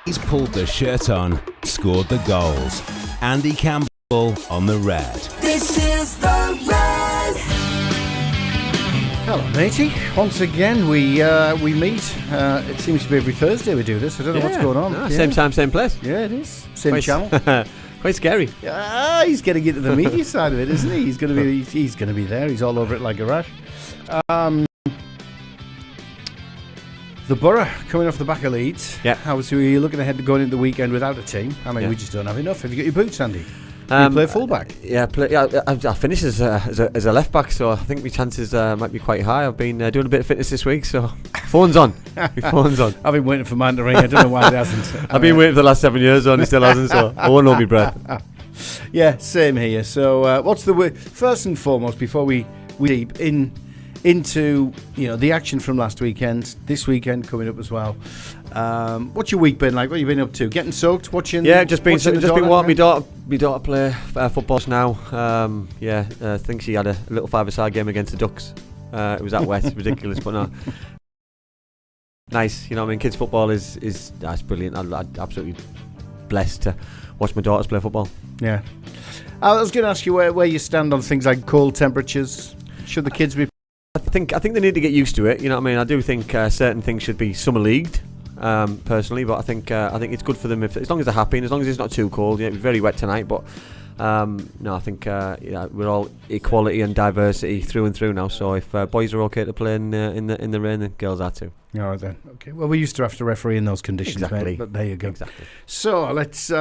He's pulled the shirt on, scored the goals. Andy Campbell on the Red. This is the Red. Hello, matey. Once again, we meet. It seems to be every Thursday we do this. I don't know what's going on. No, same time, same place. Yeah, it is. Same channel. Quite scary. He's getting into the media side of it, isn't he? He's going to be there. He's all over it like a rash. The Boro coming off the back of Leeds. Yeah. How are you looking ahead to going into the weekend without a team? I mean, we just don't have enough. Have you got your boots, Andy? You play fullback? I finished as a left back, so I think my chances might be quite high. I've been doing a bit of fitness this week, so phone's on. My phone's on. I've been waiting for mine to ring. I don't know why it hasn't. I've been waiting for the last 7 years, and it still hasn't, so I won't hold my breath. Yeah, same here. So what's the first and foremost, before we deep into the action from last weekend, this weekend coming up as well. What's your week been like? What have you been up to? Getting soaked? Watching? Yeah, just been watching my daughter play football now. I think she had a little five-a-side game against the Ducks. It was that wet, ridiculous, but no. Nice, kids football is that's brilliant. I'm absolutely blessed to watch my daughters play football. Yeah. I was going to ask you where you stand on things like cold temperatures. Should the kids be? I think they need to get used to it. You know what I mean? I do think certain things should be summer leagued, personally. But I think it's good for them as long as they're happy and as long as it's not too cold. It was very wet tonight, but no, I think we're all equality and diversity through and through now. So if boys are okay to play in the rain, then girls are too. All right then. Okay. Well, we used to have to referee in those conditions, exactly. Mate, but there you go. Exactly. So let's.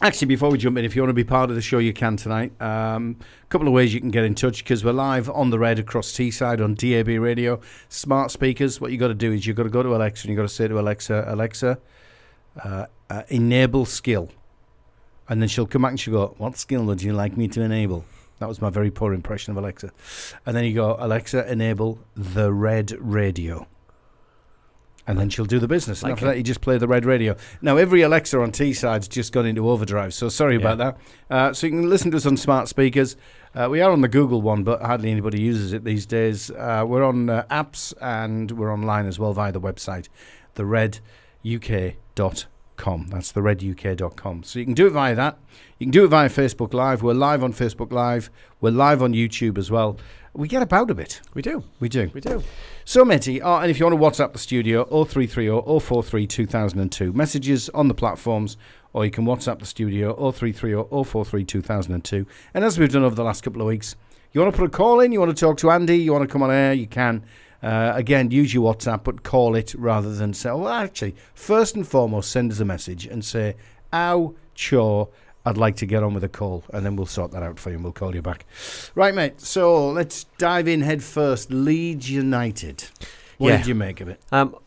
Actually, before we jump in, if you want to be part of the show, you can tonight. A couple of ways you can get in touch, because we're live on the Red across Teesside on DAB radio, smart speakers. What you got to do is you've got to go to Alexa and you've got to say to Alexa, enable skill. And then she'll come back and she'll go, what skill would you like me to enable? That was my very poor impression of Alexa. And then you go, Alexa, enable the Red radio. And then she'll do the business. And after that, you just play the Red radio. Now, every Alexa on Teesside's just gone into overdrive, so sorry about that. So you can listen to us on smart speakers. We are on the Google one, but hardly anybody uses it these days. We're on apps, and we're online as well via the website, thereduk.com. That's thereduk.com. So you can do it via that. You can do it via Facebook Live. We're live on Facebook Live. We're live on YouTube as well. We get about a bit. We do. So, matey, and if you want to WhatsApp the studio, 0330 043 2002. Messages on the platforms, or you can WhatsApp the studio, 0330 043 2002. And as we've done over the last couple of weeks, you want to put a call in, you want to talk to Andy, you want to come on air, you can. Again, use your WhatsApp, but call it rather than say, well, actually, first and foremost, send us a message and say, ow, chore, I'd like to get on with a call, and then we'll sort that out for you and we'll call you back. Right, mate, so let's dive in head first. Leeds United. What did you make of it?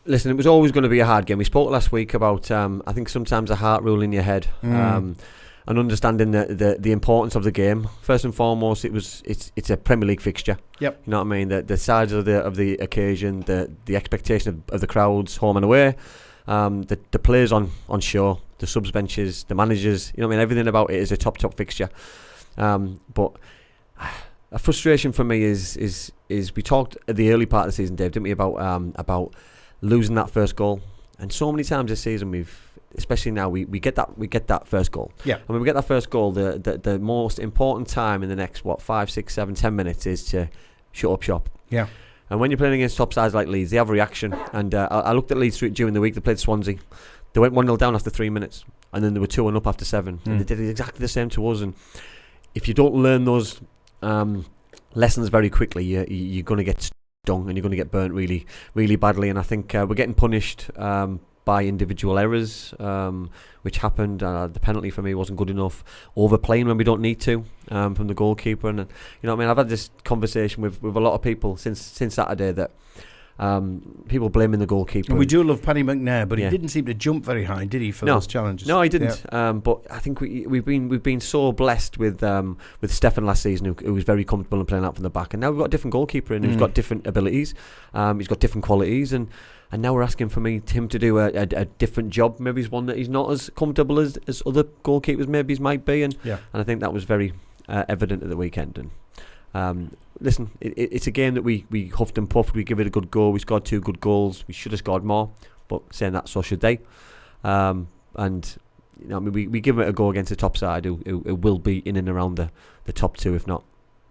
Listen, it was always going to be a hard game. We spoke last week about, I think sometimes a heart rule in your head, and understanding the importance of the game. First and foremost, it's a Premier League fixture. Yep. You know what I mean? The size of the occasion, the expectation of the crowds, home and away, the players on show, the subs benches, the managers, you know what I mean? Everything about it is a top fixture. But a frustration for me is we talked at the early part of the season, Dave, didn't we, about losing that first goal. And so many times this season especially now, we get that first goal. Yeah. And when we get that first goal, the most important time in the next 5, 6, 7, 10 minutes is to shut up shop. Yeah. And when you're playing against top sides like Leeds, they have reaction. And I looked at Leeds during the week. They played Swansea. They went 1-0 down after 3 minutes, and then they were 2-1 up after 7. And they did exactly the same to us. And if you don't learn those lessons very quickly, you're going to get stung and you're going to get burnt really, really badly. And I think we're getting punished by individual errors, which happened. The penalty for me wasn't good enough. Overplaying when we don't need to from the goalkeeper. And you know what I mean? I've had this conversation with a lot of people since Saturday that people blaming the goalkeeper. And we do love Paddy McNair, but he didn't seem to jump very high, did he, for those challenges? No, he didn't. Yeah. But I think we've been so blessed with Stefan last season, who was very comfortable in playing out from the back, and now we've got a different goalkeeper and who's got different abilities. He's got different qualities, and now we're asking for him to do a different job. Maybe he's one that he's not as comfortable as other goalkeepers maybe might be, and I think that was very evident at the weekend. And listen, it's a game that we huffed and puffed. We give it a good go. We scored 2 good goals. We should have scored more, but saying that, so should they. And you know, I mean, we give it a go against the top side who will be in and around the top two, if not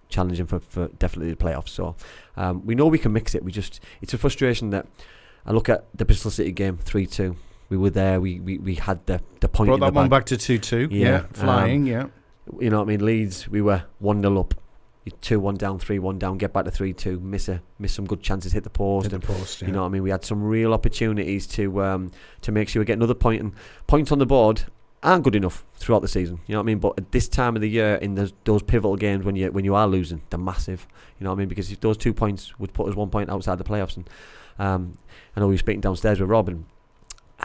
challenging for definitely the playoffs. So we know we can mix it. It's a frustration that I look at the Bristol City game 3-2. We were there. We had the point. Brought in that the one bag. back to 2-2. Yeah, flying. Yeah. You know what I mean? Leeds, we were 1-0 up. 2-1 down, 3-1 down, get back to 3-2, miss some good chances, hit the post. Yeah. You know what I mean? We had some real opportunities to make sure we get another point, and points on the board aren't good enough throughout the season. You know what I mean? But at this time of the year, in those pivotal games when you are losing, they're massive. You know what I mean? Because if those 2 points would put us 1 point outside the playoffs. And I know we were speaking downstairs with Rob, and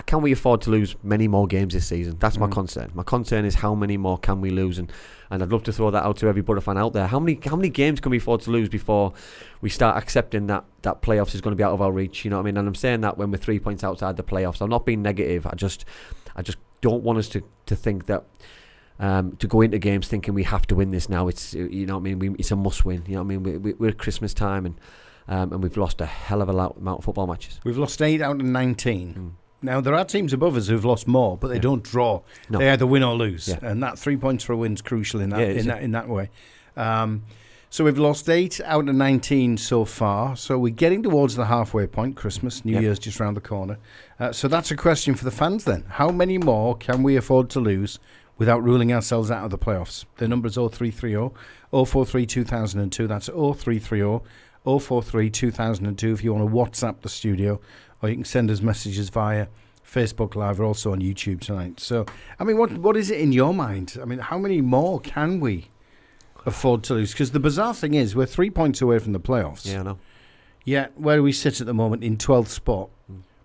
can we afford to lose many more games this season? That's my concern. My concern is how many more can we lose, and I'd love to throw that out to every Boro fan out there. How many games can we afford to lose before we start accepting that playoffs is going to be out of our reach? You know what I mean? And I'm saying that when we're 3 points outside the playoffs. I'm not being negative. I just don't want us to think that to go into games thinking we have to win this now. It's, you know what I mean? It's a must win. You know what I mean? We're at Christmas time, and we've lost a hell of a lot amount of football matches. We've lost 8 out of 19. Now, there are teams above us who've lost more, but they don't draw. No. They either win or lose. Yeah. And that 3 points for a win is crucial in that way. So we've lost 8 out of 19 so far. So we're getting towards the halfway point. Christmas, New Year's just round the corner. So that's a question for the fans then. How many more can we afford to lose without ruling ourselves out of the playoffs? The number is 0330 043 2002. That's 0330 043 2002 if you want to WhatsApp the studio, or you can send us messages via Facebook Live. We're also on YouTube tonight. So, I mean, what is it in your mind? I mean, how many more can we afford to lose? Because the bizarre thing is, we're 3 points away from the playoffs. Yeah, I know. Yet, where do we sit at the moment? In 12th spot.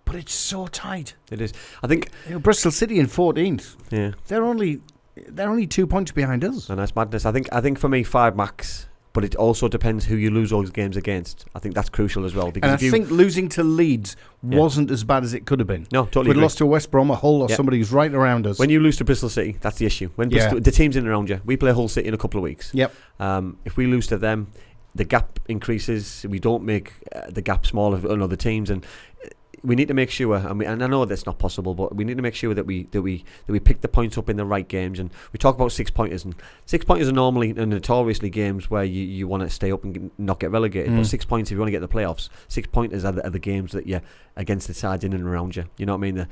But it's so tight. It is. I think Bristol City in 14th. Yeah. They're only 2 points behind us. And that's madness. I think for me, 5 max. But it also depends who you lose those games against. I think that's crucial as well. Because and I think losing to Leeds wasn't as bad as it could have been. No, totally. We'd lost to West Brom, a Hull, or somebody who's right around us. When you lose to Bristol City, that's the issue. When Bristol, the team's in and around you, we play Hull City in a couple of weeks. Yep. If we lose to them, the gap increases. We don't make the gap smaller on other teams, and we need to make sure, and I know that's not possible, but we need to make sure that we pick the points up in the right games. And we talk about 6 pointers, and 6 pointers are normally and notoriously games where you want to stay up and not get relegated. But 6 points if you want to get the playoffs. 6 pointers are the games that you're against the sides in and around you. You know what I mean?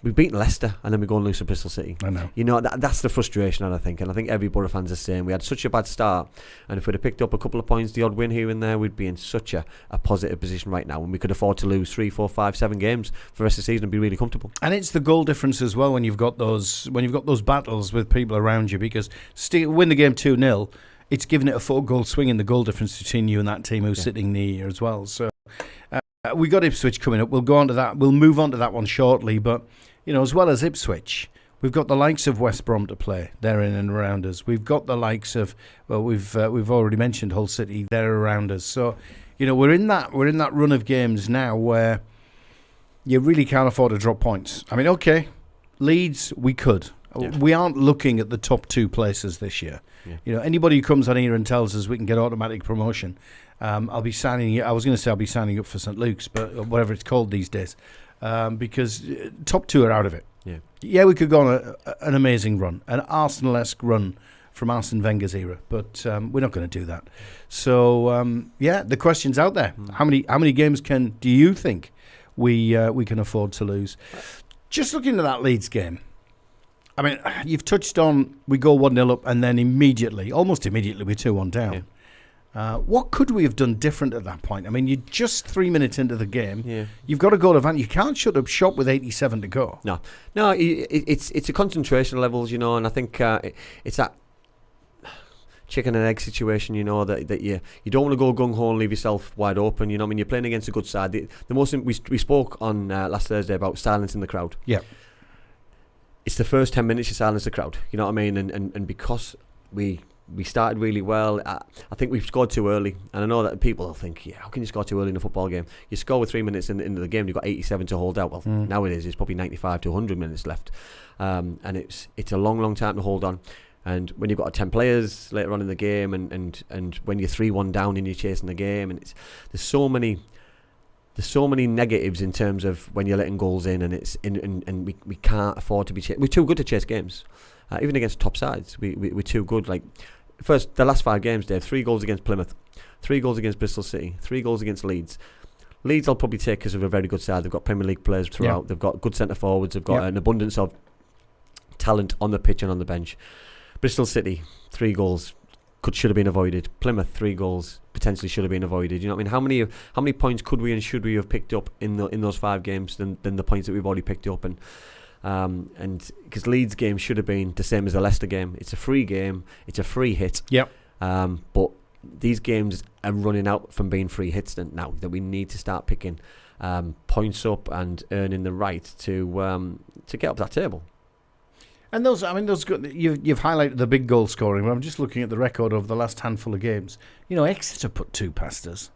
We've beaten Leicester and then we go and lose to Bristol City. I know. You know, that's the frustration, I think. And I think every Boro fan's the same. We had such a bad start, and if we'd have picked up a couple of points, the odd win here and there, we'd be in such a positive position right now, and we could afford to lose 3, 4, 5, 7 games for the rest of the season and be really comfortable. And it's the goal difference as well when you've got those battles with people around you, because win the game 2-0, it's given it a 4-goal swing in the goal difference between you and that team who's sitting near you as well. So we got Ipswich coming up. We'll go on to that. We'll move on to that one shortly. But, you know, as well as Ipswich, we've got the likes of West Brom to play. They're in and around us. We've got the likes of, well, we've already mentioned Hull City. They're around us. So, you know, we're in that run of games now where you really can't afford to drop points. I mean, okay, Leeds, we could. Yeah. We aren't looking at the top 2 places this year. Yeah. You know, anybody who comes on here and tells us we can get automatic promotion, I'll be signing. I was going to say I'll be signing up for St Luke's, but whatever it's called these days, because top 2 are out of it. Yeah, we could go on an amazing run, an Arsenal-esque run from Arsene Wenger's era, but we're not going to do that. So the question's out there. How many games do you think we can afford to lose? Just looking at that Leeds game, I mean, you've touched on we go 1-0 up and then almost immediately, we're 2-1 down. Yeah. What could we have done different at that point? I mean, you're just 3 minutes into the game. Yeah. You've got a goal advantage. You can't shut up shop with 87 to go. No, it's a concentration levels, you know, and I think it's that chicken and egg situation, you know, that you don't want to go gung ho and leave yourself wide open. You know, I mean, you're playing against a good side. The most we spoke on last Thursday about silencing the crowd. Yeah. It's the first 10 minutes you silence the crowd. You know what I mean? And because we started really well, I think we've scored too early. And I know that people will think, how can you score too early in a football game? You score with 3 minutes into the game, you've got 87 to hold out. Well, nowadays it's probably 95 to 100 minutes left. And it's a long, long time to hold on. And when you've got 10 players later on in the game, and when you're 3-1 down and you're chasing the game, and there's so many there's so many negatives in terms of when you're letting goals in, and we can't afford to be. We're too good to chase games, even against top sides. We're too good. Like first, the last 5 games, Dave, 3 goals against Plymouth, 3 goals against Bristol City, 3 goals against Leeds. Leeds I'll probably take because of a very good side. They've got Premier League players throughout. They've got good centre forwards. They've got an abundance of talent on the pitch and on the bench. Bristol City, 3 goals. Should have been avoided. Plymouth, 3 goals potentially should have been avoided. You know what I mean? How many points could we and should we have picked up in those 5 games than the points that we've already picked up? And because Leeds game should have been the same as the Leicester game. It's a free game. It's a free hit. Yep. But these games are running out from being free hits now that we need to start picking points up and earning the right to get up that table. And those good. You've highlighted the big goal scoring. But I'm just looking at the record over the last handful of games. You know, Exeter put 2 past us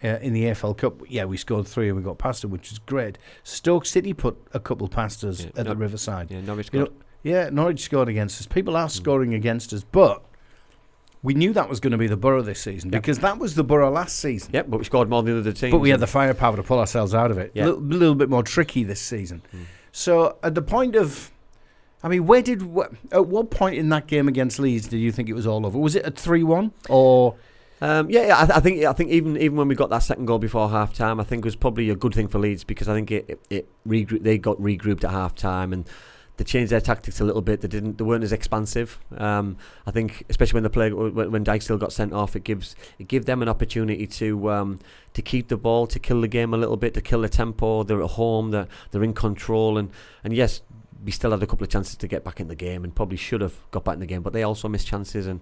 in the AFL Cup. Yeah, we scored 3 and we got past them, which is great. Stoke City put a couple past us at the Riverside. Yeah, Norwich scored. Norwich scored against us. People are scoring against us, but we knew that was going to be the Boro this season because that was the Boro last season. Yep, but we scored more than the other teams. But we had the firepower to pull ourselves out of it. A little bit more tricky this season. So at the point of... I mean, at what point in that game against Leeds did you think it was all over? Was it at 3-1 or? I think even when we got that second goal before half time, I think it was probably a good thing for Leeds because I think they got regrouped at half time and they changed their tactics a little bit. They weren't as expansive. I think especially when Dyke got sent off, it gave them an opportunity to keep the ball, to kill the game a little bit, to kill the tempo. They're at home, they're in control, and yes. We still had a couple of chances to get back in the game and probably should have got back in the game, but they also missed chances. And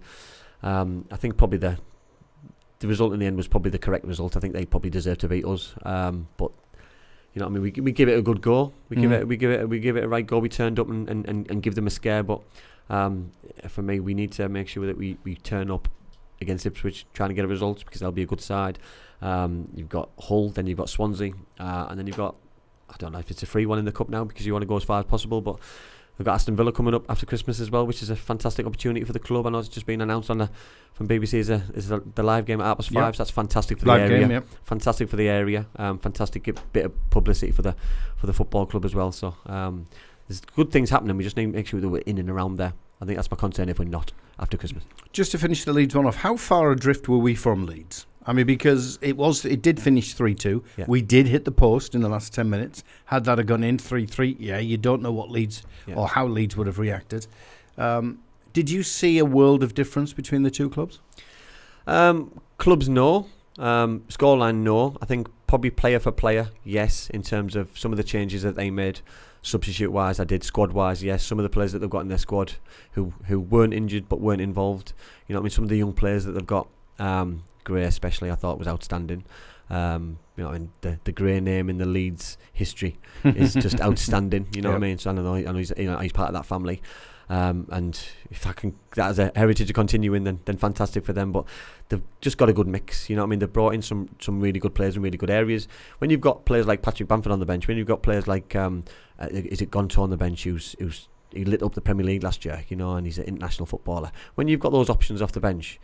I think probably the result in the end was probably the correct result. I think they probably deserved to beat us. But you know, what I mean, we give it a good go. We give it a right go. We turned up and give them a scare. But for me, we need to make sure that we turn up against Ipswich, trying to get a result because they'll be a good side. You've got Hull, then you've got Swansea, and then you've got. I don't know if it's a free one in the Cup now because you want to go as far as possible, but we've got Aston Villa coming up after Christmas as well, which is a fantastic opportunity for the club. I know it's just been announced from BBC as the live game at 5, so that's fantastic for the area. Game, fantastic for the area. Fantastic bit of publicity for the football club as well. So there's good things happening. We just need to make sure that we're in and around there. I think that's my concern if we're not after Christmas. Just to finish the Leeds one off, how far adrift were we from Leeds? I mean, because it did finish 3-2. Yeah. We did hit the post in the last 10 minutes. Had that gone in 3-3, you don't know what Leeds or how Leeds would have reacted. Did you see a world of difference between the two clubs? Clubs, no. Scoreline, no. I think probably player for player, yes, in terms of some of the changes that they made. Substitute-wise, I did. Squad-wise, yes. Some of the players that they've got in their squad who weren't injured but weren't involved. You know what I mean? Some of the young players that they've got... Gray especially I thought was outstanding. You know, and the Gray name in the Leeds history is just outstanding. You know what I mean? So I know he's part of that family. And if that as a heritage to continue in, then fantastic for them. But they've just got a good mix. You know what I mean? They've brought in some really good players in really good areas. When you've got players like Patrick Bamford on the bench, when you've got players like is it Gonto on the bench he lit up the Premier League last year, you know, and he's an international footballer. When you've got those options off the bench,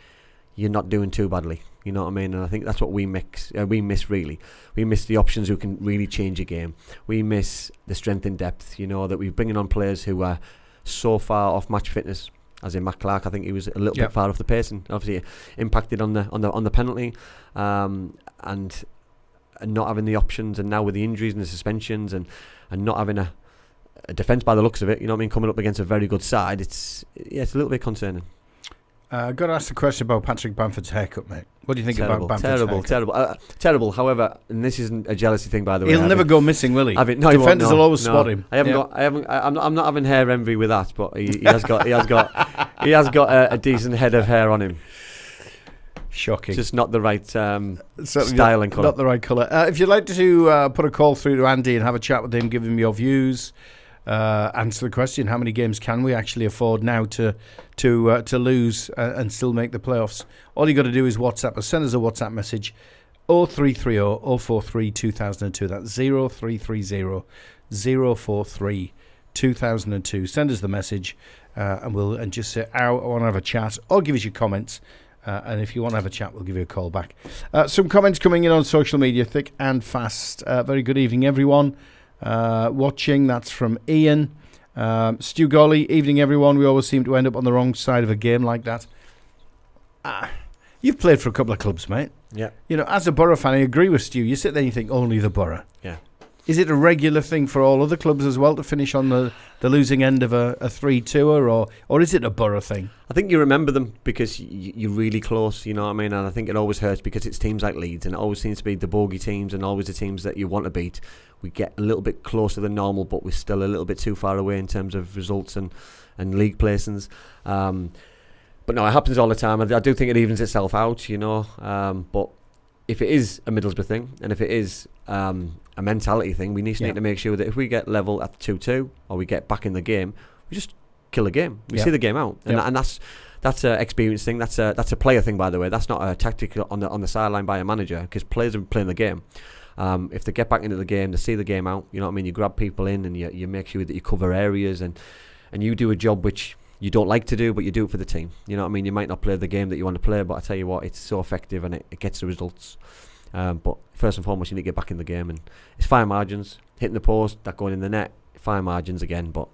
you're not doing too badly, you know what I mean? And I think that's what we miss really. We miss the options who can really change a game. We miss the strength in depth, you know, that we're bringing on players who are so far off match fitness. As in Matt Clark, I think he was a little bit far off the pace and obviously impacted on the penalty, and not having the options. And now with the injuries and the suspensions and not having a defence by the looks of it, you know what I mean, coming up against a very good side, it's a little bit concerning. I've got to ask the question about Patrick Bamford's haircut, mate. What do you think about Bamford's haircut? Terrible. However, and this isn't a jealousy thing, by the way. He'll never go missing, will he? Defenders will always spot him. I'm not having hair envy with that, but he has got a decent head of hair on him. Shocking. Just not the right style and colour. Not the right colour. If you'd like to put a call through to Andy and have a chat with him, give him your views. Answer the question: how many games can we actually afford now to lose and still make the playoffs? All you got to do is WhatsApp us. Send us a WhatsApp message: 0330 043 2002. That's 0330 043 2002. Send us the message, and just say, "I want to have a chat," or give us your comments. And if you want to have a chat, we'll give you a call back. Some comments coming in on social media, thick and fast. Very good evening, everyone watching. That's from Ian. Stu Golly, evening, everyone. We always seem to end up on the wrong side of a game like that. You've played for a couple of clubs, mate. Yeah. You know, as a Boro fan, I agree with Stu. You sit there and you think, only the Boro. Yeah. Is it a regular thing for all other clubs as well to finish on the losing end of a 3-2er, or is it a Boro thing? I think you remember them because you're really close, you know what I mean? And I think it always hurts because it's teams like Leeds, and it always seems to be the bogey teams and always the teams that you want to beat. We get a little bit closer than normal, but we're still a little bit too far away in terms of results and league placings. But no, it happens all the time. I do think it evens itself out, you know. But if it is a Middlesbrough thing, and if it is a mentality thing, we need to make sure that if we get level at 2-2 or we get back in the game, we just kill the game. We see the game out, and that's an experience thing. That's a player thing, by the way. That's not a tactical on the sideline by a manager, because players are playing the game. If they get back into the game, they see the game out. You know what I mean? You grab people in and you make sure that you cover areas and you do a job which you don't like to do, but you do it for the team. You know what I mean? You might not play the game that you want to play, but I tell you what, it's so effective and it gets the results. But first and foremost, you need to get back in the game, and it's fine margins. Hitting the post, that going in the net, fine margins again. But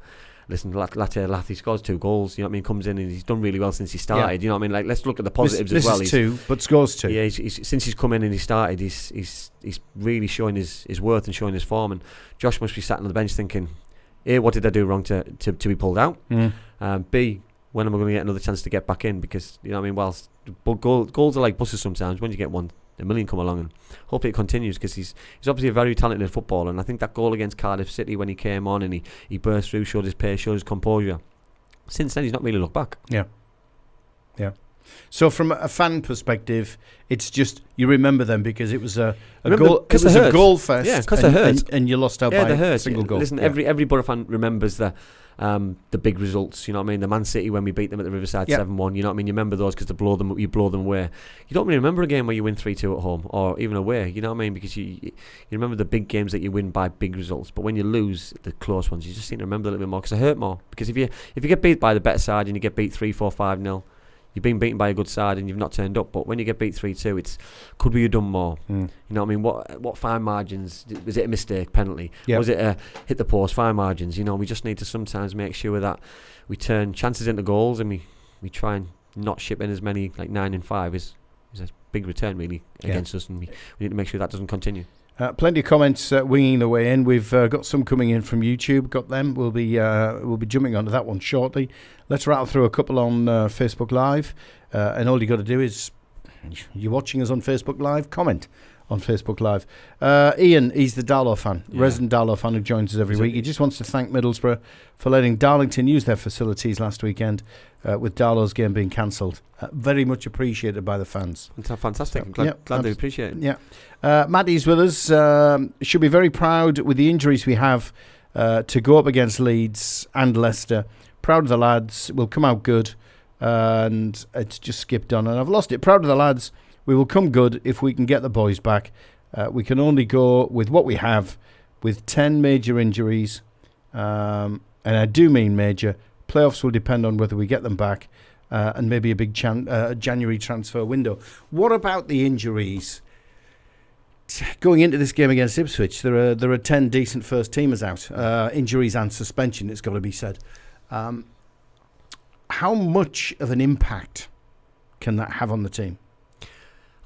listen, Latte, he scores 2 goals. You know what I mean? Comes in and he's done really well since he started. You know what I mean? Like, let's look at the positives as well. This is 2, but scores 2. Yeah, since he's come in and he started, he's really showing his worth and showing his form. And Josh must be sat on the bench thinking, A, what did I do wrong to be pulled out? B, when am I going to get another chance to get back in? Because, you know what I mean, whilst goals are like buses sometimes, when you get one, a million come along, and hopefully it continues, because he's obviously a very talented footballer. And I think that goal against Cardiff City when he came on and he burst through, showed his pace, showed his composure. Since then, he's not really looked back. Yeah. So from a fan perspective, it's just you remember them because it was a goal. It was a goal fest. Yeah, because they hurt, and you lost out by a single goal. Listen, every Boro fan remembers the big results. You know what I mean? The Man City when we beat them at the Riverside 7-1. You know what I mean? You remember those because you blow them away. You don't really remember a game where you win 3-2 at home or even away. You know what I mean? Because you remember the big games that you win by big results. But when you lose the close ones, you just seem to remember a little bit more because they hurt more. Because if you get beat by the better side and you get beat 3-4, 5-0. You've been beaten by a good side and you've not turned up. But when you get beat 3-2, it's could we have done more? You know what I mean? What fine margins? Was it a mistake, penalty? Was it a hit the post, fine margins? You know, we just need to sometimes make sure that we turn chances into goals and we try and not ship in as many, like 9 and 5 is a big return really against us, and we need to make sure that doesn't continue. Plenty of comments winging the way in. We've got some coming in from YouTube. Got them. We'll be jumping onto that one shortly. Let's rattle through a couple on Facebook Live. And all you got to do is, you're watching us on Facebook Live, comment on Facebook Live. Ian, he's the Darlow fan, resident Darlow fan who joins us every week. He just wants to thank Middlesbrough for letting Darlington use their facilities last weekend with Darlow's game being cancelled. Very much appreciated by the fans. Fantastic. I'm glad they appreciate it. Yeah. Maddie's with us. Should be very proud with the injuries we have to go up against Leeds and Leicester. Proud of the lads. We'll come out good. And it's just skipped on. And I've lost it. Proud of the lads. We will come good if we can get the boys back. We can only go with what we have, with 10 major injuries. And I do mean major. Playoffs will depend on whether we get them back. And maybe a big January transfer window. What about the injuries? Going into this game against Ipswich, there are 10 decent first teamers out. Injuries and suspension, it's got to be said. How much of an impact can that have on the team?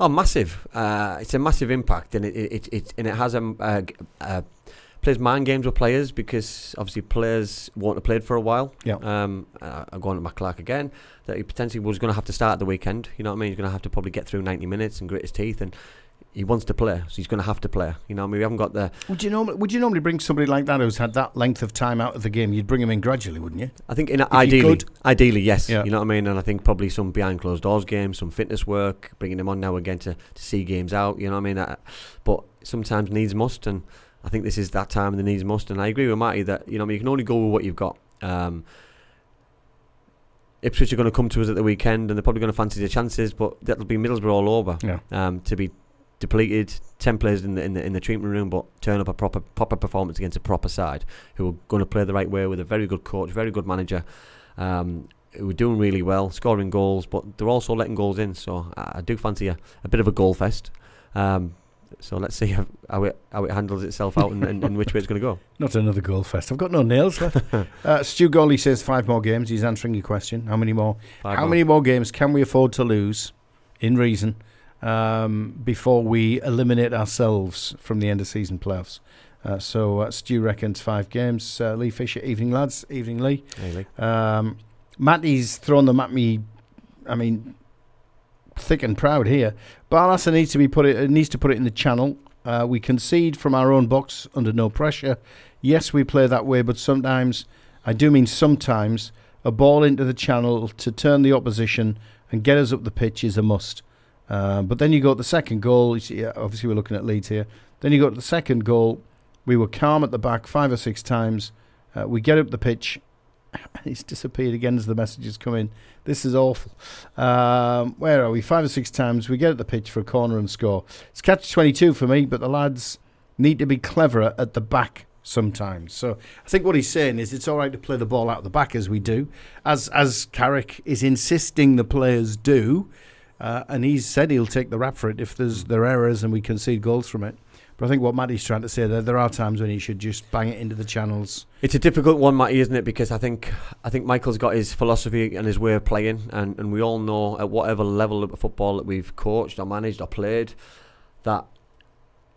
Oh, massive! It's a massive impact, and it has plays mind games with players, because obviously players won't have played for a while. I'm going to Matt Clark again, that he potentially was going to have to start at the weekend. You know what I mean? He's going to have to probably get through 90 minutes and grit his teeth, and he wants to play, so he's going to have to play. You know what I mean? We haven't got the... Would you normally bring somebody like that who's had that length of time out of the game? You'd bring him in gradually, wouldn't you? I think ideally, yes. Yeah. You know what I mean? And I think probably some behind closed doors games, some fitness work, bringing him on now again to see games out. You know what I mean? But sometimes needs must, and I think this is that time of the needs must. And I agree with Matty that, you know, you can only go with what you've got. Ipswich are going to come to us at the weekend, and they're probably going to fancy their chances, but that'll be Middlesbrough all over. To be depleted, 10 players in the treatment room, but turn up a proper performance against a proper side who are going to play the right way with a very good coach, very good manager, who are doing really well, scoring goals, but they're also letting goals in. So I do fancy a bit of a goal fest. So let's see how it handles itself out and which way it's going to go. Not another goal fest. I've got no nails left. Stu Gawley says 5 more games. He's answering your question. How many more? Many more games can we afford to lose, in reason, before we eliminate ourselves from the end of season playoffs? So Stu reckons 5 games. Lee Fisher, evening lads. Evening Lee. Hey, Lee. Matty's thrown them at me. I mean, thick and proud here. Barlasser needs to put it in the channel. We concede from our own box under no pressure. Yes, we play that way, but sometimes, I do mean sometimes, a ball into the channel to turn the opposition and get us up the pitch is a must. But then you go to the second goal. Obviously, we're looking at Leeds here. Then you go to the second goal. We were calm at the back 5 or 6 times. We get up the pitch. It's disappeared again as the messages come in. This is awful. Where are we? 5 or 6 times. We get at the pitch for a corner and score. It's catch-22 for me, but the lads need to be cleverer at the back sometimes. So I think what he's saying is it's all right to play the ball out of the back as we do, as Carrick is insisting the players do, and he's said he'll take the rap for it if there are errors and we concede goals from it. But I think what Matty's trying to say there are times when he should just bang it into the channels. It's a difficult one, Matty, isn't it? Because I think Michael's got his philosophy and his way of playing, and we all know at whatever level of football that we've coached or managed or played, that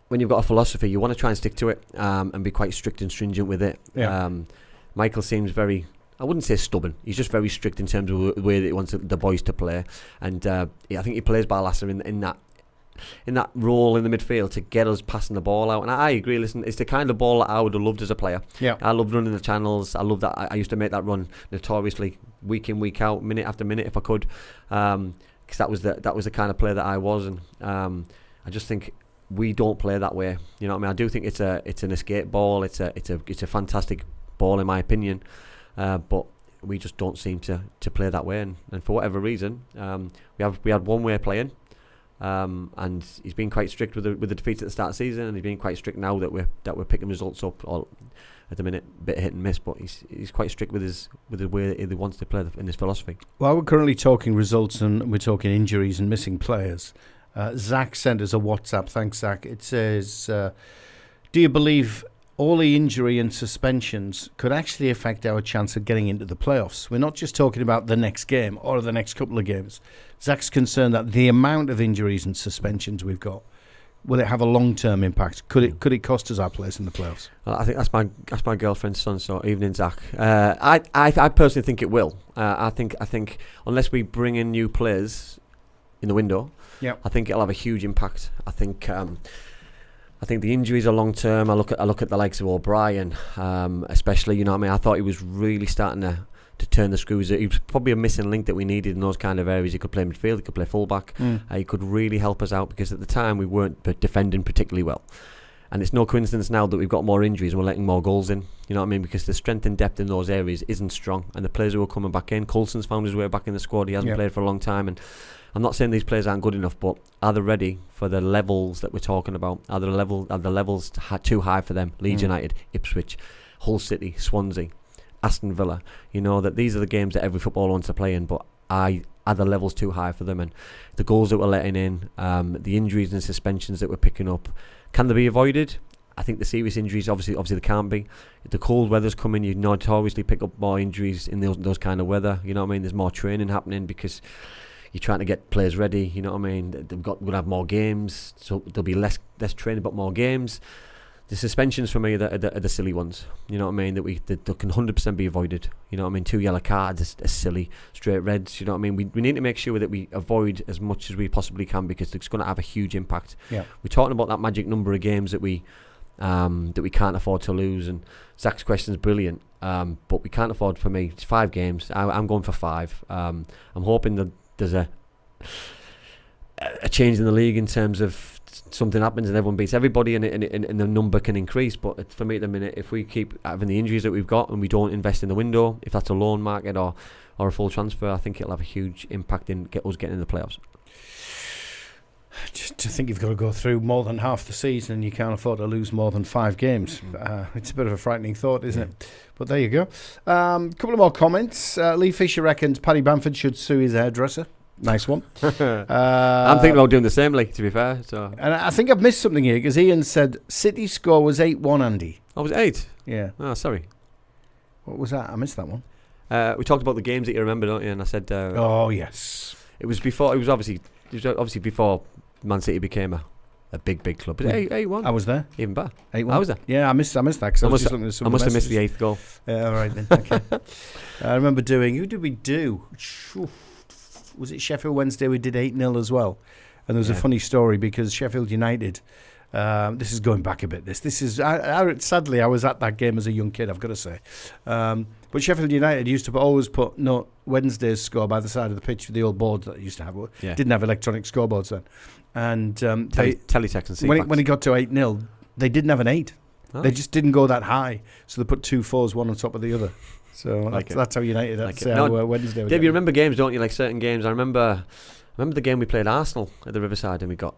when you've got a philosophy, you want to try and stick to it and be quite strict and stringent with it. Yeah. Michael seems very, I wouldn't say stubborn, he's just very strict in terms of the way that he wants the boys to play. And I think he plays Barlasser in that role in the midfield to get us passing the ball out. And I agree, listen, it's the kind of ball that I would have loved as a player. Yeah. I loved running the channels. I love that. I used to make that run notoriously week in, week out, minute after minute if I could, because that was the kind of player that I was. And I just think we don't play that way. You know what I mean? I do think it's an escape ball. It's a fantastic ball in my opinion, but we just don't seem to play that way. And for whatever reason, we had one way of playing. And he's been quite strict with the defeats at the start of the season, and he's been quite strict now that we're picking results up. Or at the minute, bit hit and miss, but he's quite strict with the way that he wants to play in his philosophy. Well, we're currently talking results and we're talking injuries and missing players. Zach sent us a WhatsApp. Thanks, Zach. It says, "Do you believe all the injury and suspensions could actually affect our chance of getting into the playoffs? We're not just talking about the next game or the next couple of games." Zach's concerned that the amount of injuries and suspensions we've got, will it have a long-term impact? Could it cost us our place in the playoffs? Well, I think that's my girlfriend's son. So evening, Zach. I personally think it will. I think unless we bring in new players in the window, I think it'll have a huge impact. I think the injuries are long term. I look at the likes of O'Brien, especially. You know what I mean? I thought he was really starting to turn the screws. He was probably a missing link that we needed in those kind of areas. He could play midfield, he could play fullback. He could really help us out, because at the time we weren't defending particularly well. And it's no coincidence now that we've got more injuries and we're letting more goals in. You know what I mean? Because the strength and depth in those areas isn't strong. And the players who are coming back in, Coulson's found his way back in the squad. He hasn't played for a long time. And I'm not saying these players aren't good enough, but are they ready for the levels that we're talking about? Are the levels too high for them? Leeds United, Ipswich, Hull City, Swansea, Aston Villa. You know that these are the games that every footballer wants to play in, but are the levels too high for them? And the goals that we're letting in, the injuries and suspensions that we're picking up, can they be avoided? I think the serious injuries, obviously they can't be. If the cold weather's coming, you notoriously pick up more injuries in those kind of weather. You know what I mean? There's more training happening because you're trying to get players ready. You know what I mean? We'll have more games, so there'll be less training but more games. The suspensions for me are the silly ones. You know what I mean? That can 100% be avoided. You know what I mean? 2 yellow cards are silly. Straight reds. You know what I mean? We need to make sure that we avoid as much as we possibly can, because it's going to have a huge impact. Yeah. We're talking about that magic number of games that we can't afford to lose. And Zach's question is brilliant. But we can't afford, for me, it's 5 games. I'm going for 5. I'm hoping that there's a change in the league in terms of something happens and everyone beats everybody, and the number can increase. But for me at the minute, if we keep having the injuries that we've got and we don't invest in the window, if that's a loan market or a full transfer, I think it'll have a huge impact in us getting in the playoffs. Just to think you've got to go through more than half the season and you can't afford to lose more than 5 games. It's a bit of a frightening thought, isn't it? But there you go. Couple of more comments. Lee Fisher reckons Paddy Bamford should sue his hairdresser. Nice one. I'm thinking about doing the same, Lee, to be fair. So. And I think I've missed something here because Ian said City's score was 8-1, Andy. Oh, was it 8? Yeah. Oh, sorry. What was that? I missed that one. We talked about the games that you remember, don't you? And I said... oh, yes. It was obviously before Man City became a big club. Was it 8-1? I was there. Even better. 8-1. I was there. Yeah, I missed that because I was just looking at some I must have missed messages. the 8th goal. Yeah, all right then. Okay. I remember doing... Who did we do? Was it Sheffield Wednesday? We did 8-0 as well. And there was a funny story because Sheffield United... this is going back a bit. This is... sadly, I was at that game as a young kid, I've got to say. But Sheffield United used to always put Wednesday's score by the side of the pitch with the old boards that they used to have. Yeah. Didn't have electronic scoreboards then. And teletext and when it got to 8-0, they didn't have an 8. Oh. They just didn't go that high. So they put 2 4s, one on top of the other. So that's how United. That's how Wednesday was. Dave, you remember games, don't you? Like certain games. I remember the game we played Arsenal at the Riverside, and we got.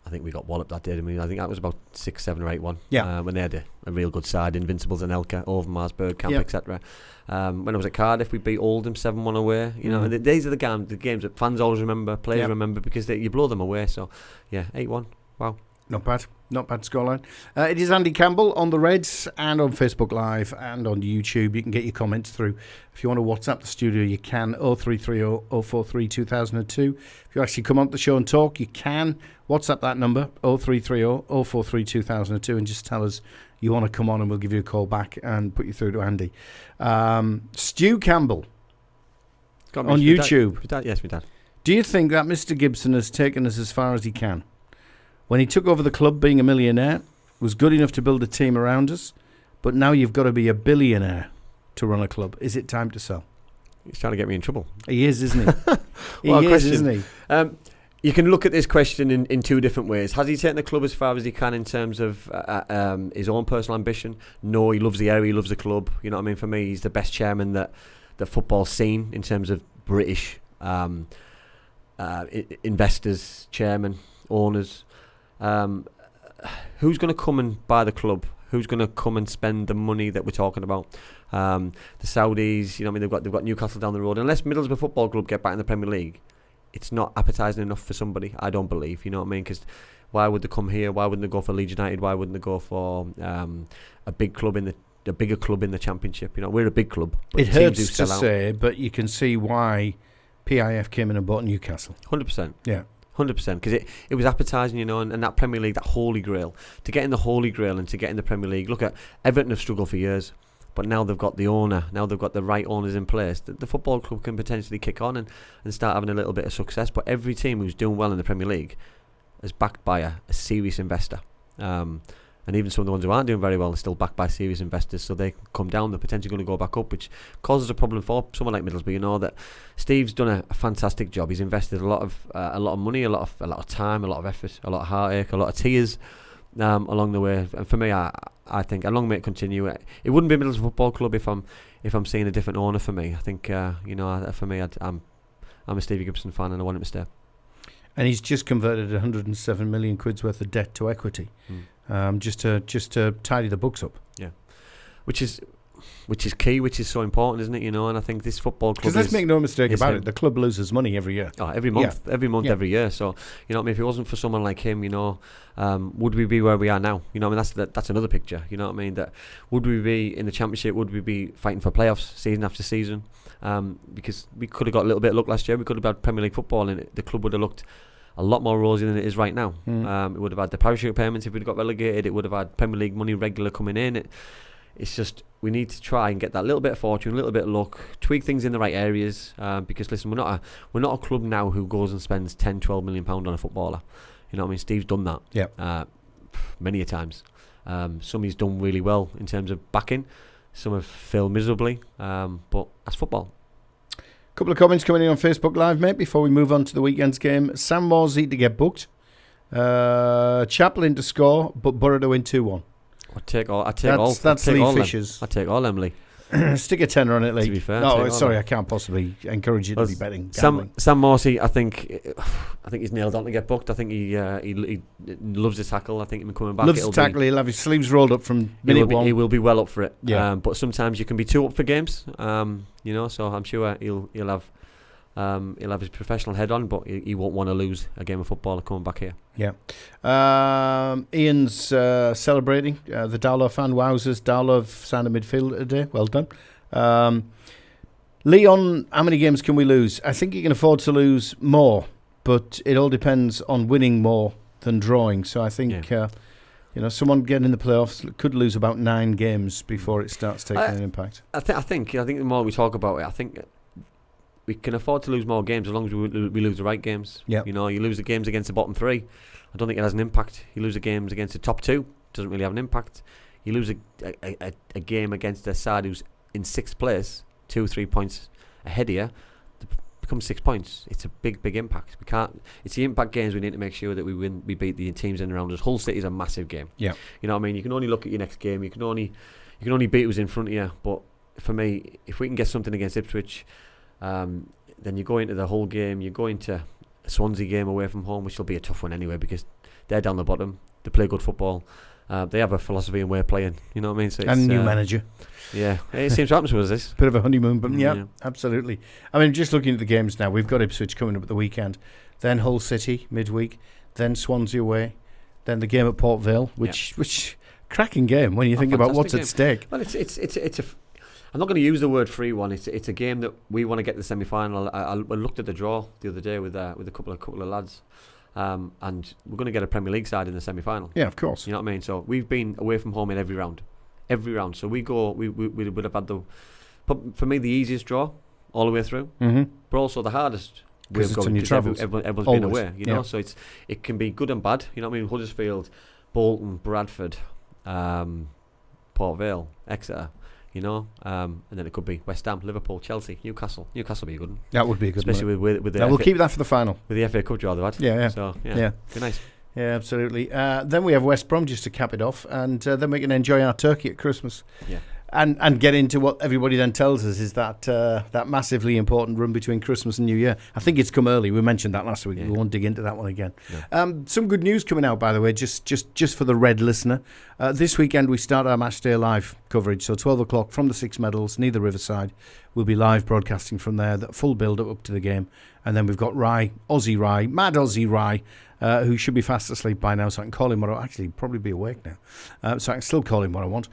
I think we got walloped that day. I think that was about 6-7 or 8-1. Yeah. When they had a real good side, Invincibles and Elka, Overmars, Bergkamp, etc. When I was at Cardiff, we beat Oldham 7-1 away. You know, and these are the games that fans always remember, players remember, because you blow them away. So, 8-1. Wow. Not bad scoreline. It is Andy Campbell on the Reds and on Facebook Live and on YouTube. You can get your comments through. If you want to WhatsApp the studio, you can. 0330 043 2002. If you actually come on the show and talk, you can. WhatsApp that number, 0330 043 2002, and just tell us you want to come on and we'll give you a call back and put you through to Andy. Stu Campbell on YouTube. Yes, my dad. Do you think that Mr. Gibson has taken us as far as he can? When he took over the club being a millionaire, was good enough to build a team around us, but now you've got to be a billionaire to run a club. Is it time to sell? He's trying to get me in trouble. He is, isn't he? Isn't he? You can look at this question in 2 different ways. Has he taken the club as far as he can in terms of his own personal ambition? No, he loves the area, he loves the club. You know what I mean? For me, he's the best chairman that football's seen in terms of British investors, chairman, owners. Who's going to come and buy the club? Who's going to come and spend the money that we're talking about? The Saudis, you know what I mean? They've got Newcastle down the road. Unless Middlesbrough Football Club get back in the Premier League, it's not appetising enough for somebody, I don't believe. You know what I mean? Because why would they come here? Why wouldn't they go for Leeds United? Why wouldn't they go for a bigger club in the Championship? You know, we're a big club. But it hurts to say, but you can see why PIF came in and bought Newcastle. 100%. Yeah. 100%, because it was appetising, you know, and that Premier League, that holy grail, to get in the holy grail and to get in the Premier League. Look at Everton, have struggled for years, but now they've got the owner, now they've got the right owners in place. The football club can potentially kick on and start having a little bit of success. But every team who's doing well in the Premier League is backed by a serious investor. And even some of the ones who aren't doing very well are still backed by serious investors, so they come down, they're potentially going to go back up, which causes a problem for someone like Middlesbrough. You know that Steve's done a fantastic job. He's invested a lot of money, a lot of time, a lot of effort, a lot of heartache, a lot of tears along the way. And for me, I think, and long may it continue. It wouldn't be Middlesbrough Football Club if I'm seeing a different owner. For me, I think for me, I'm a Stevie Gibson fan, and I want him to stay. And he's just converted 107 million quid's worth of debt to equity, just to tidy the books up. Yeah, which is key, which is so important, isn't it? You know, and I think this football club. Because let's make no mistake about it, the club loses money every year. Oh, every month, every year. So you know, what I mean, if it wasn't for someone like him, you know, would we be where we are now? You know, I mean, that's another picture. You know what I mean? That would we be in the Championship? Would we be fighting for playoffs season after season? Because we could have got a little bit of luck last year. We could have had Premier League football, and the club would have looked a lot more rosy than it is right now. It would have had the parachute payments if we'd got relegated. It would have had Premier League money regular coming in. It's just we need to try and get that little bit of fortune, a little bit of luck, tweak things in the right areas. Because listen, we're not a club now who goes and spends 10, 12 million pound on a footballer. You know what I mean? Steve's done that. Yeah. Many a times. Some he's done really well in terms of backing. Some have failed miserably. But that's football. Couple of comments coming in on Facebook Live, mate, before we move on to the weekend's game. Sam Morsey to get booked. Chaplin to score, but Boro to win 2-1. I take all. That's Lee Fisher's. I take all, Emily. Stick a tenner on it, Lee. To be fair, no, take sorry, over. I can't possibly encourage you to be betting. Sam Morsey, I think he's nailed on to get booked. I think he loves the tackle. I think him coming back. Loves to tackle. He'll have his sleeves rolled up from he minute one. He will be well up for it. Yeah. But sometimes you can be too up for games. So I'm sure he'll have his professional head on, but he won't want to lose a game of football coming back here. Yeah. Ian's celebrating. The Dowler fan, wowzers. Dowler signed a midfielder today. Well done. Leon, how many games can we lose? I think you can afford to lose more, but it all depends on winning more than drawing. So I think, someone getting in the playoffs could lose about 9 games before it starts taking an impact. I think the more we talk about it, I think we can afford to lose more games as long as we lose the right games. Yeah. You lose the games against the bottom 3. I don't think it has an impact. You lose the games against the top 2. Doesn't really have an impact. You lose a game against a side who's in 6th place, 2-3 points ahead of you. Becomes 6 points. It's a big impact. We can't. It's the impact games we need to make sure that we win. We beat the teams in and around us. Hull City is a massive game. Yeah. You know what I mean? You can only look at your next game. You can only beat who's in front of you. But for me, if we can get something against Ipswich, then you go into the whole game. You go into a Swansea game away from home, which will be a tough one anyway because they're down the bottom. They play good football. They have a philosophy and way of playing. You know what I mean? So and new manager. Yeah, it seems to happen to us. This bit of a honeymoon, but yeah, absolutely. I mean, just looking at the games now, we've got Ipswich coming up at the weekend, then Hull City midweek, then Swansea away, then the game at Port Vale, which cracking game when you think about what's at stake. Well, it's a. I'm not going to use the word free one. It's a game that we want to get to the semi-final. I looked at the draw the other day with a couple of lads, and we're going to get a Premier League side in the semi-final. Yeah, of course. You know what I mean? So we've been away from home in every round. So we would have had for me the easiest draw all the way through, but also the hardest. Because it's in your travels. Everyone's been away, so it can be good and bad. You know what I mean? Huddersfield, Bolton, Bradford, Port Vale, Exeter. And then it could be West Ham, Liverpool, Chelsea, Newcastle. Newcastle would be a good one. That would be a good one. Especially with the we'll keep that for the final. With the FA Cup draw they've had. Yeah. So, be nice. Yeah, absolutely. Then we have West Brom just to cap it off, and then we can enjoy our turkey at Christmas. Yeah. And get into what everybody then tells us is that that massively important run between Christmas and New Year. I think it's come early. We mentioned that last week. Yeah. We won't dig into that one again. No. Some good news coming out, by the way, just for the Red listener. This weekend we start our Matchday Live coverage. So 12 o'clock from the Six Meadows, near the Riverside. We'll be live broadcasting from there, the full build up to the game. And then we've got Mad Aussie Rye, who should be fast asleep by now, so I can call him what I actually probably be awake now, so I can still call him what I want.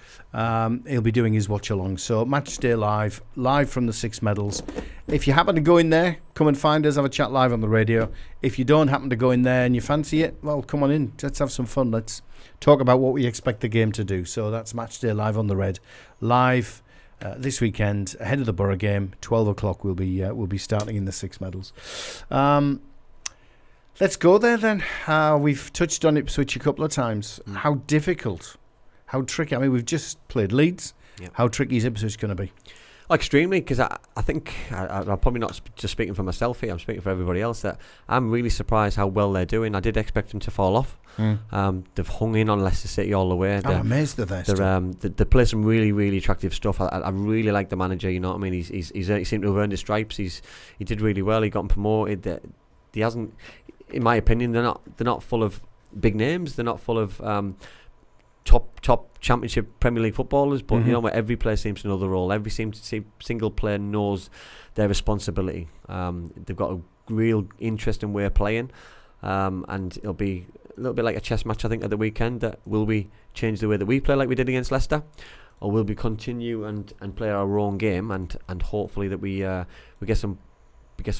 He'll be doing his watch along. So Matchday live from the Six Medals. If you happen to go in there, come and find us, have a chat live on the radio. If you don't happen to go in there and you fancy it, well, come on in. Let's have some fun. Let's talk about what we expect the game to do. So that's Matchday Live on the Red, live. This weekend, ahead of the Boro game, 12 o'clock. We'll be starting in the Six Medals. Let's go there then. We've touched on Ipswich a couple of times. How difficult, how tricky. I mean, we've just played Leeds. Yep. How tricky is Ipswich going to be? Extremely, because I think I'm probably not just speaking for myself here. I'm speaking for everybody else. That I'm really surprised how well they're doing. I did expect them to fall off. They've hung in on Leicester City all the way. I'm amazed that they play some really, really attractive stuff. I really like the manager. You know what I mean? He seemed to have earned his stripes. He did really well. He got him promoted. He hasn't, in my opinion, they're not full of big names. They're not full of top Championship Premier League footballers, but you know what? Every player seems to know the role. Every single player knows their responsibility. They've got a real interesting way of playing, and it'll be a little bit like a chess match, I think, at the weekend. Will we change the way that we play like we did against Leicester, or will we continue and play our own game and hopefully that we get some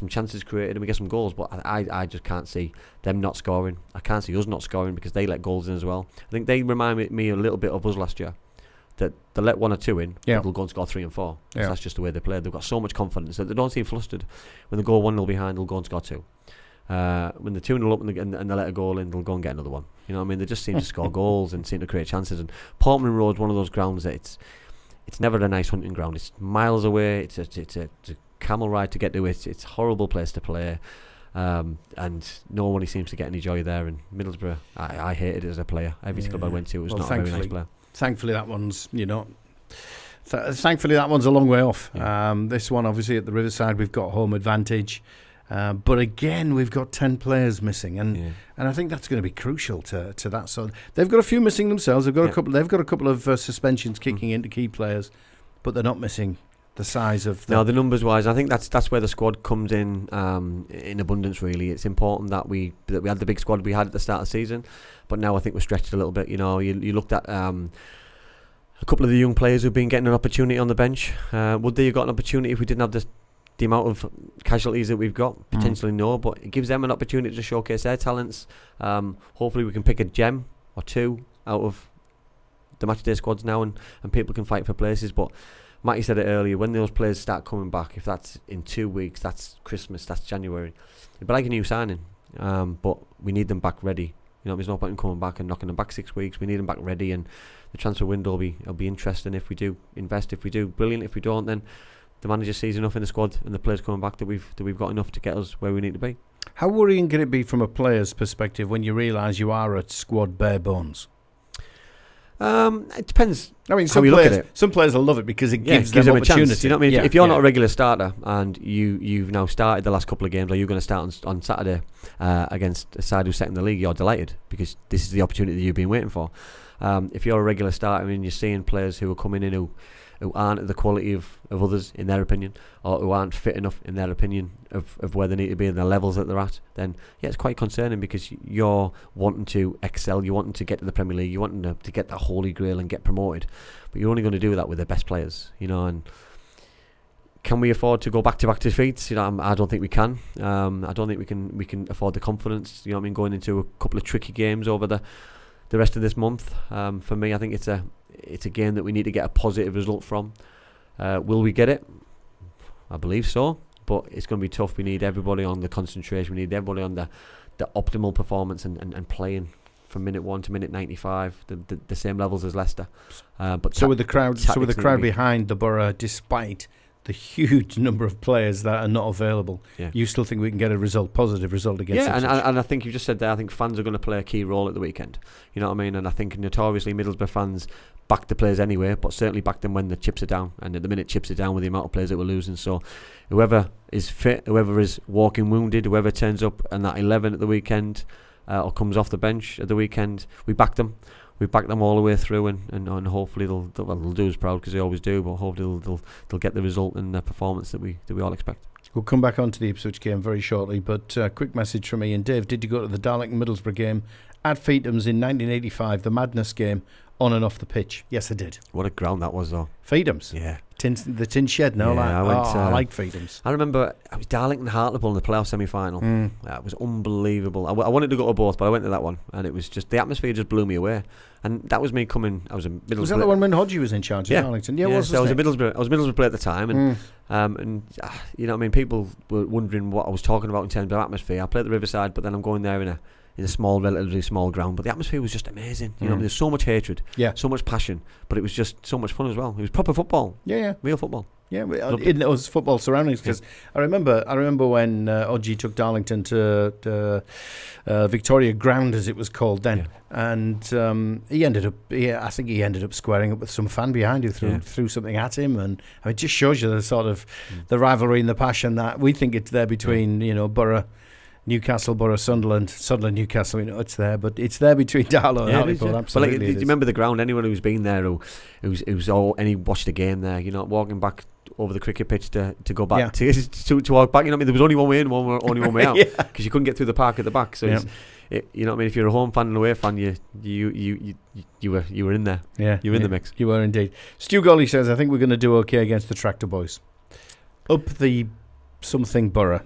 chances created and we get some goals? But I just can't see them not scoring. I can't see us not scoring because they let goals in as well. I think they remind me a little bit of us last year, that they let 1 or 2 in, they'll go and score 3 and 4. Yeah. That's just the way they play. They've got so much confidence that they don't seem flustered. When they go 1-0 behind, they'll go and score 2. When they're 2-0 up and they let a goal in, they'll go and get another one. You know what I mean? They just seem to score goals and seem to create chances. And Portman Road's one of those grounds that it's never a nice hunting ground. It's miles away. It's a camel ride to get to it. It's a horrible place to play, and nobody seems to get any joy there. And Middlesbrough, I hated it as a player. Every club I went to, it was not a very nice player. Thankfully, that one's Thankfully, that one's a long way off. Yeah. This one, obviously, at the Riverside, we've got home advantage. But again, we've got 10 players missing, and I think that's going to be crucial to that. So they've got a few missing themselves. They've got a couple. They've got a couple of suspensions kicking into key players, but they're not missing the size of. The numbers wise, I think that's where the squad comes in abundance. Really, it's important that we had the big squad we had at the start of the season, but now I think we're stretched a little bit. You know, you looked at a couple of the young players who've been getting an opportunity on the bench. Would they have got an opportunity if we didn't have the amount of casualties that we've got? Potentially no, but it gives them an opportunity to showcase their talents. Hopefully we can pick a gem or two out of the matchday squads now, and people can fight for places. But Matty said it earlier, when those players start coming back, if that's in 2 weeks, that's Christmas, that's January, it'd be like a new signing. But we need them back ready. You know, there's no point in coming back and knocking them back 6 weeks. We need them back ready, and the transfer window will be interesting if we do invest. If we do, brilliant. If we don't, then the manager sees enough in the squad and the players coming back that we've got enough to get us where we need to be. How worrying can it be from a player's perspective when you realise you are at squad bare bones? It depends. I mean, how you look at it. Some players will love it because it gives them a opportunity. chance. You know what I mean? If you're not a regular starter and you've now started the last couple of games, or you're going to start on Saturday against a side who's second in the league, you're delighted because this is the opportunity that you've been waiting for. If you're a regular starter and you're seeing players who are coming in who aren't at the quality of others in their opinion, or who aren't fit enough in their opinion of where they need to be and the levels that they're at, then it's quite concerning because you're wanting to excel, you're wanting to get to the Premier League, you're wanting to get that holy grail and get promoted, but you're only going to do that with the best players, you know. And can we afford to go back to defeats? You know, I don't think we can. I don't think we can afford the confidence, you know what I mean, going into a couple of tricky games over the rest of this month. For me, I think it's a game that we need to get a positive result from. Will we get it? I believe so, but it's going to be tough. We need everybody on the concentration. We need everybody on the optimal performance and playing from minute 1 to minute 95, the same levels as Leicester. But with the crowd behind the Boro, despite the huge number of players that are not available, you still think we can get a positive result against Ipswich? And I think you just said there, I think fans are going to play a key role at the weekend. You know what I mean? And I think notoriously Middlesbrough fans back the players anyway, but certainly back them when the chips are down. And at the minute chips are down with the amount of players that we're losing. So whoever is fit, whoever is walking wounded, whoever turns up in that 11 at the weekend or comes off the bench at the weekend, we back them. We back them all the way through, and hopefully they'll do us proud because they always do. But hopefully they'll get the result and the performance that we all expect. We'll come back onto the Ipswich game very shortly, but quick message from Ian. Dave, did you go to the Darlington Middlesbrough game at Feetham's in 1985, the Madness game, on and off the pitch? Yes, I did. What a ground that was, though. Feetham's? Yeah. The tin shed, no? Yeah, I like Feetham's. I remember it was Darlington Hartlepool in the playoff semi-final. It was unbelievable. I wanted to go to both, but I went to that one, and it was just, the atmosphere just blew me away. And that was me coming. I was a Middlesbrough. Was that the one when Hodgie was in charge of Darlington? Yeah, so I was a Middlesbrough player at the time, and you know what I mean. People were wondering what I was talking about in terms of atmosphere. I played at the Riverside, but then I'm going there in a relatively small ground, but the atmosphere was just amazing. You know, there's so much hatred, so much passion, but it was just so much fun as well. It was proper football, real football. Yeah, in those football surroundings. Because I remember when Odgie took Darlington to Victoria Ground, as it was called then, and he ended up squaring up with some fan behind who threw something at him, and I mean, it just shows you the sort of the rivalry and the passion that we think it's there between Boro. Newcastle, Boro, Sunderland, Newcastle. It's there, but it's there between Darlow and Hartlepool. Absolutely, do you remember the ground? Anyone who's been there, who's any watched a game there, walking back over the cricket pitch to go back to walk back. You know what I mean? There was only one way in, only one way out, because you couldn't get through the park at the back. So you know what I mean? If you're a home fan and away fan, you were in there. Yeah, you were in the mix. You were indeed. Stu Golly says, I think we're going to do okay against the Tractor Boys. Up the something Borough.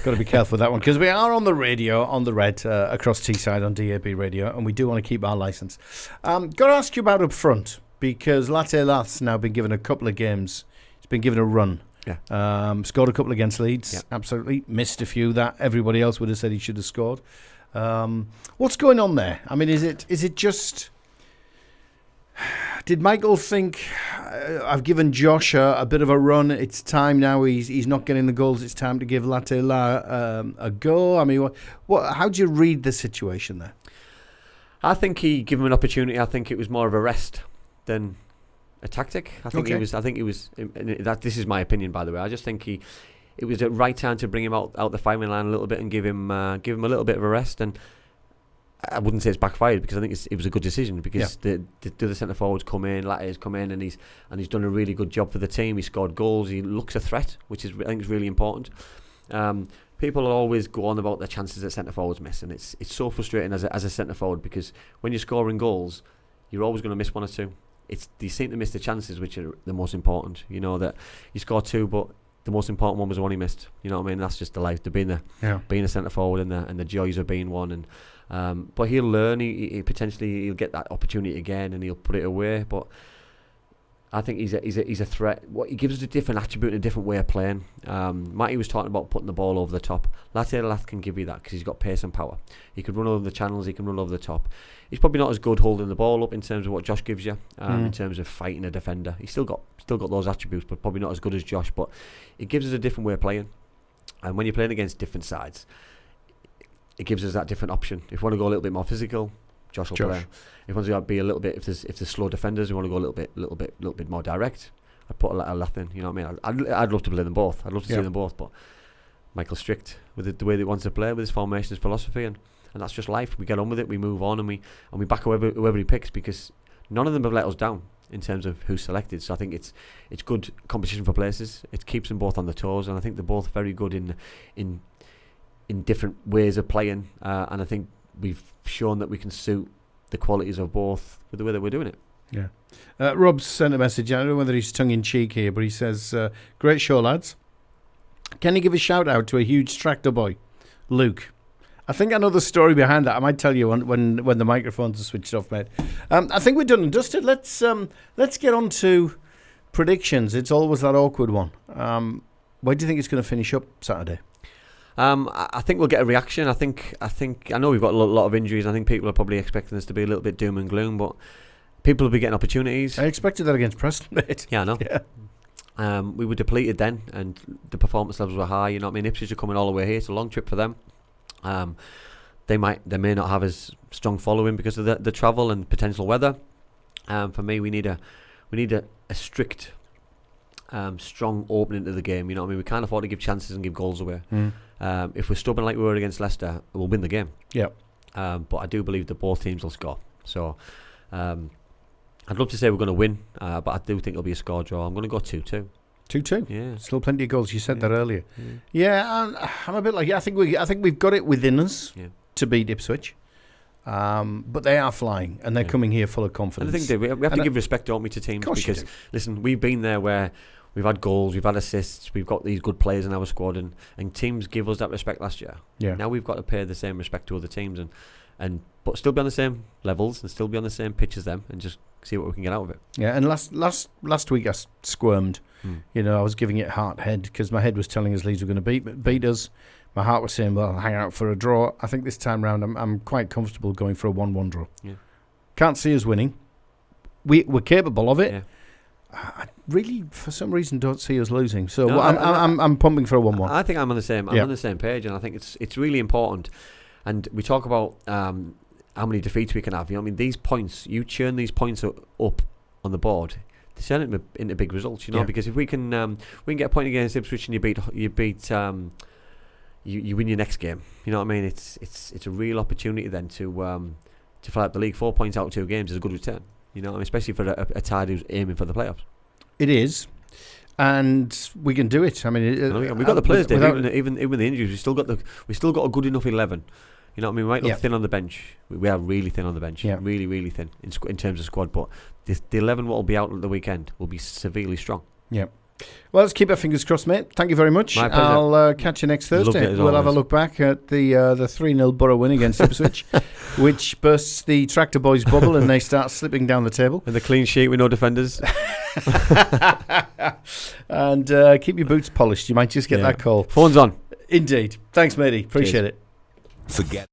Got to be careful with that one, because we are on the radio, on the Red, across Teesside on DAB radio, and we do want to keep our licence. Got to ask you about up front, because Latte Lath's now been given a couple of games. He's been given a run. Yeah. Scored a couple against Leeds, absolutely. Missed a few that everybody else would have said he should have scored. What's going on there? I mean, is it just... Did Michael think, I've given Josh a bit of a run, it's time now, he's not getting the goals, it's time to give Latte La a go? I mean, how do you read the situation there? I think he gave him an opportunity. I think it was more of a rest than a tactic. I think Okay. he was. That this is my opinion, by the way. I just think it was the right time to bring him out the firing line a little bit and give him a little bit of a rest. And I wouldn't say it's backfired, because I think it was a good decision, because the other centre forwards come in, Latter's come in, and he's done a really good job for the team. He scored goals. He looks a threat, which I think is really important. People always go on about the chances that centre forwards miss, and it's so frustrating as a centre forward, because when you're scoring goals, you're always going to miss one or two. You seem to miss the chances, which are the most important. You know that you score two, but the most important one was the one he missed. You know what I mean? That's just the life to being a centre forward, and the joys of being one. And but he'll learn. He potentially he'll get that opportunity again, and he'll put it away. But I think he's a threat. What he gives us a different attribute and a different way of playing. Matty was talking about putting the ball over the top. Lath can give you that, because he's got pace and power. He can run over the channels. He can run over the top. He's probably not as good holding the ball up in terms of what Josh gives you. In terms of fighting a defender, he's still got those attributes, but probably not as good as Josh. But it gives us a different way of playing. And when you're playing against different sides, it gives us that different option. If we want to go a little bit more physical, Josh will play. If we want to be a little bit, if there's slow defenders, we want to go a little bit more direct, I'd put a Lath in. You know what I mean? I'd love to play them both. I'd love to see them both. But Michael's strict with the way that he wants to play, with his formation, his philosophy, and that's just life. We get on with it. We move on, and we back whoever he picks, because none of them have let us down in terms of who's selected. So I think it's good competition for places. It keeps them both on their toes, and I think they're both very good in different ways of playing. And I think we've shown that we can suit the qualities of both with the way that we're doing it. Yeah. Rob's sent a message. I don't know whether he's tongue-in-cheek here, but he says, great show, lads. Can you give a shout-out to a huge tractor boy, Luke? I think I know the story behind that. I might tell you when the microphones are switched off, mate. I think we're done and dusted. Let's get on to predictions. It's always that awkward one. Where do you think it's going to finish up Saturday? I think we'll get a reaction. I know we've got a lot of injuries. I think people are probably expecting us to be a little bit doom and gloom, but people will be getting opportunities. I expected that against Preston, mate. Yeah, I know. Yeah. We were depleted then, and the performance levels were high. You know what I mean? Ipswich are coming all the way here. It's a long trip for them. They may not have as strong following because of the travel and potential weather. For me, we need a strict, strong opening to the game. You know what I mean? We can't afford to give chances and give goals away. If we're stubborn like we were against Leicester, we'll win the game. Yeah. But I do believe that both teams will score. So I'd love to say we're going to win, but I do think it'll be a score draw. I'm going to go 2-2. 2-2. Yeah. Still plenty of goals. You said that earlier. Yeah, I'm a bit like, I think we've got it within us to beat Ipswich. But they are flying, and they're coming here full of confidence. And I think we have to give respect, don't we, to teams, because listen, we've been there where we've had goals, we've had assists, we've got these good players in our squad, and teams give us that respect last year. Yeah. Now we've got to pay the same respect to other teams, but still be on the same levels and still be on the same pitch as them, and just see what we can get out of it. Yeah, and last week I squirmed. You know, I was giving it head because my head was telling us Leeds were going to beat us. My heart was saying, well, I'll hang out for a draw. I think this time round I'm quite comfortable going for a 1-1 draw. Yeah. Can't see us winning. We're capable of it. Yeah. I really, for some reason, don't see us losing. So no, I'm pumping for a 1-1. I think I'm on the same. I'm on the same page, and I think it's really important. And we talk about how many defeats we can have. You know, I mean, these points, you churn these points up on the board, they turn into big results. You know, because if we can get a point against Ipswich and you win your next game. You know what I mean? It's a real opportunity then to fly up the league. 4 points out of 2 games is a good return. You know what I mean? Especially for a side who's aiming for the playoffs. It is. And we can do it. I mean, we've got the players, Dave. Even the injuries, we still got a good enough 11. You know what I mean? We might look thin on the bench. We are really thin on the bench. Yeah. Really, really thin in terms of squad. But the 11 what will be out at the weekend will be severely strong. Yeah. Well, let's keep our fingers crossed, mate. Thank you very much. My pleasure. I'll catch you next Thursday. We'll have a look back at the 3-0 Boro win against Ipswich, which bursts the Tractor Boys' bubble and they start slipping down the table. And the clean sheet with no defenders. And keep your boots polished. You might just get that call. Phone's on. Indeed. Thanks, matey. Appreciate it. Forget